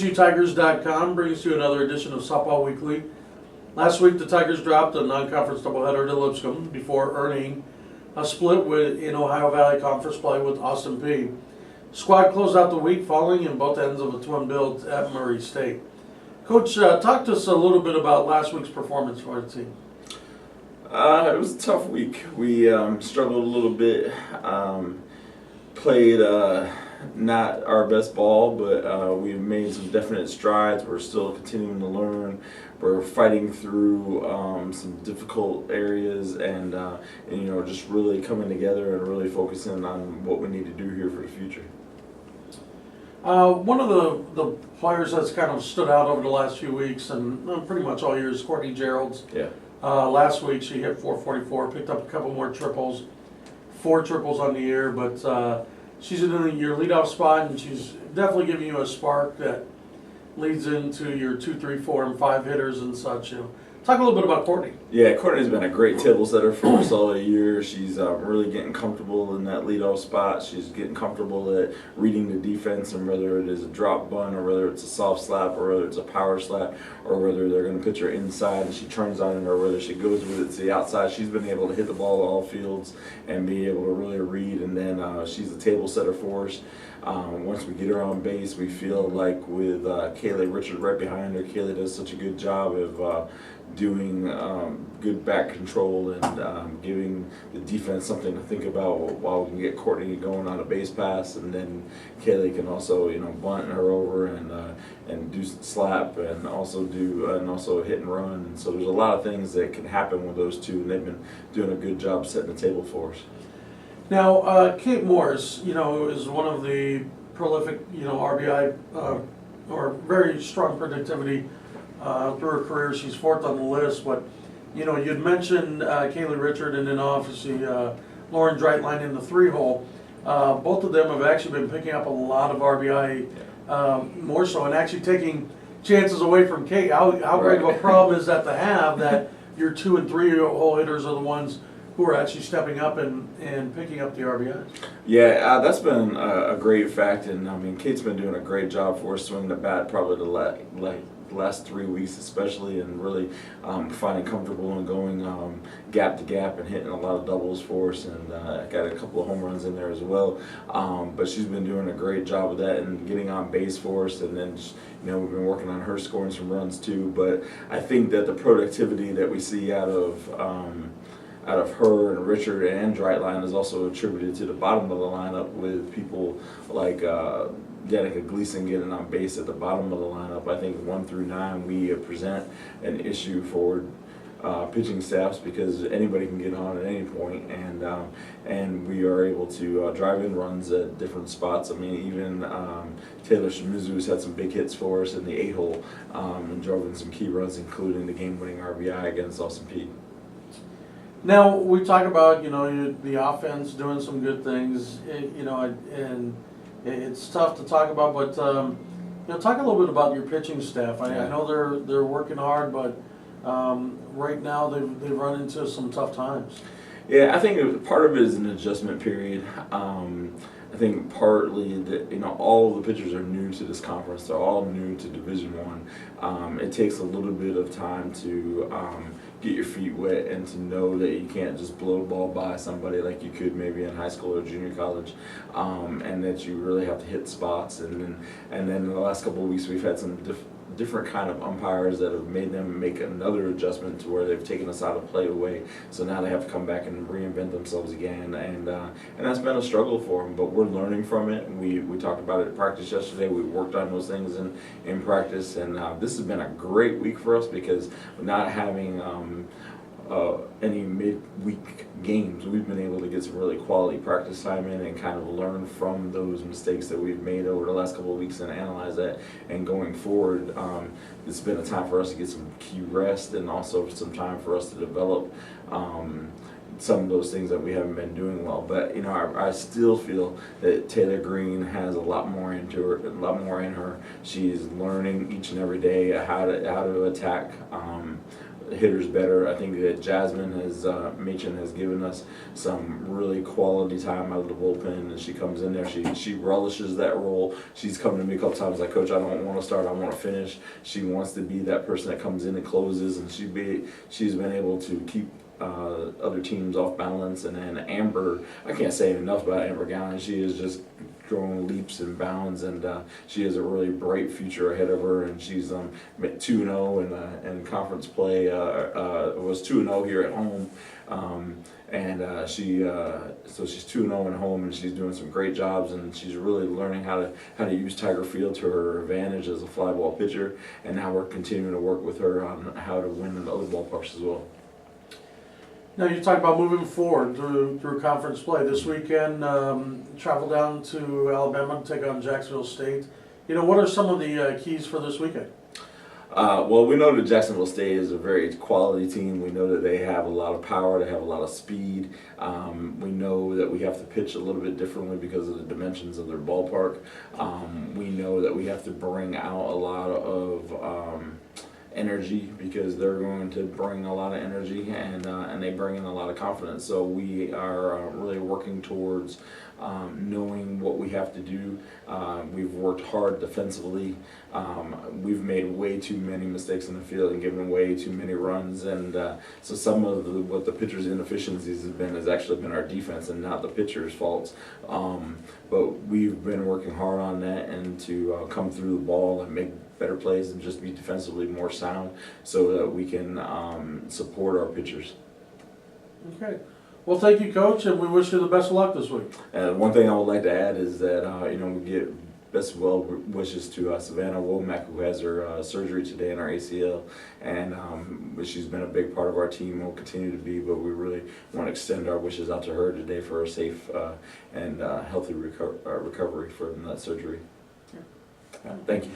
TSUTigers.com brings you another edition of Softball Weekly. Last week, the Tigers dropped a non-conference doubleheader to Lipscomb before earning a split in Ohio Valley Conference play with Austin Peay. Squad closed out the week falling in both ends of a twin build at Murray State. Coach, talk to us a little bit about last week's performance for the team. It was a tough week. We struggled a little bit. Played not our best ball, but we've made some definite strides. We're still continuing to learn. We're fighting through some difficult areas, and just really coming together and really focusing on what we need to do here for the future. One of the players that's kind of stood out over the last few weeks and pretty much all year is Courtney Geralds. Yeah. Last week she hit .444, picked up a couple more triples, 4 triples on the year, but she's in your leadoff spot, and she's definitely giving you a spark that leads into your 2, 3, 4, and 5 hitters and such. Talk a little bit about Courtney. Yeah, Courtney's been a great table setter for us all year. She's really getting comfortable in that leadoff spot. She's getting comfortable at reading the defense, and whether it is a drop bunt or whether it's a soft slap or whether it's a power slap or whether they're going to pitch her inside and she turns on it or whether she goes with it to the outside. She's been able to hit the ball to all fields and be able to really read, and then she's a table setter for us. Once we get her on base, we feel like with Kaylee Richard right behind her, Kaylee does such a good job of doing good back control and giving the defense something to think about while we can get Courtney going on a base pass, and then Kaylee can also bunt her over and do slap and also hit and run. And so there's a lot of things that can happen with those two, and they've been doing a good job setting the table for us. Now, Kate Morris, is one of the prolific, RBI or very strong productivity through her career. She's 4th on the list, but you'd mentioned Kaylee Richard and then obviously Lauren Dreitline in the 3-hole. Both of them have actually been picking up a lot of RBI, more so, and actually taking chances away from Kate. How great of a problem is that to have that your 2 and 3-hole hitters are the ones who are actually stepping up and picking up the RBIs? Yeah, that's been a great fact, and Kate's been doing a great job for us swinging the bat probably the last 3 weeks especially, and really finding comfortable and going gap to gap and hitting a lot of doubles for us, and got a couple of home runs in there as well. But she's been doing a great job of that and getting on base for us, and then we've been working on her scoring some runs too. But I think that the productivity that we see out of her and Richard and Dreitline is also attributed to the bottom of the lineup, with people like Danica Gleason getting on base at the bottom of the lineup. I think 1 through 9 we present an issue for pitching staffs because anybody can get on at any point, and we are able to drive in runs at different spots. Even Taylor Shimizu's had some big hits for us in the 8-hole and drove in some key runs, including the game-winning RBI against Austin Peay. Now, we talk about, the offense doing some good things, and it's tough to talk about, but, talk a little bit about your pitching staff. I know they're working hard, but right now they've run into some tough times. Yeah, I think part of it is an adjustment period. I think partly that all of the pitchers are new to this conference. They're all new to Division I. It takes a little bit of time to get your feet wet and to know that you can't just blow the ball by somebody like you could maybe in high school or junior college, and that you really have to hit spots. And then in the last couple of weeks we've had some different kind of umpires that have made them make another adjustment to where they've taken us out of play away. So now they have to come back and reinvent themselves again, and that's been a struggle for them. But we're learning from it. We talked about it at practice yesterday. We worked on those things in practice, and this has been a great week for us because not having any mid-week games, we've been able to get some really quality practice time in and kind of learn from those mistakes that we've made over the last couple of weeks and analyze that. And going forward, it's been a time for us to get some key rest and also some time for us to develop some of those things that we haven't been doing well. But I still feel that Taylor Green has a lot more into her, a lot more in her. She's learning each and every day how to attack hitters better. I think that Jasmine Machen has given us some really quality time out of the bullpen, and she comes in there. She relishes that role. She's come to me a couple times like, Coach, I don't want to start. I want to finish. She wants to be that person that comes in and closes, and she's been able to keep other teams off balance. And then Amber, I can't say enough about Amber Gallen. She is just growing leaps and bounds, and she has a really bright future ahead of her. And she's 2-0 in conference play. Was 2-0 here at home, so she's 2-0 at home, and she's doing some great jobs, and she's really learning how to use Tiger Field to her advantage as a fly ball pitcher. And now we're continuing to work with her on how to win in other ballparks as well. Now, you talk about moving forward through conference play. This weekend, travel down to Alabama to take on Jacksonville State. You know, what are some of the keys for this weekend? Well, we know that Jacksonville State is a very quality team. We know that they have a lot of power, they have a lot of speed. We know that we have to pitch a little bit differently because of the dimensions of their ballpark. We know that we have to bring out a lot of energy because they're going to bring a lot of energy, and they bring in a lot of confidence. So we are really working towards knowing what we have to do. We've worked hard defensively. We've made way too many mistakes in the field and given way too many runs, and so some of what the pitchers' inefficiencies has actually been our defense and not the pitchers' faults. But we've been working hard on that and to come through the ball and make better plays and just be defensively more sound so that we can support our pitchers. Okay. Well, thank you, Coach, and we wish you the best of luck this week. And one thing I would like to add is that we get best well wishes to Savannah Womack, who has her surgery today in our ACL, and she's been a big part of our team and will continue to be, but we really want to extend our wishes out to her today for a safe and healthy recovery from that surgery. Thank you.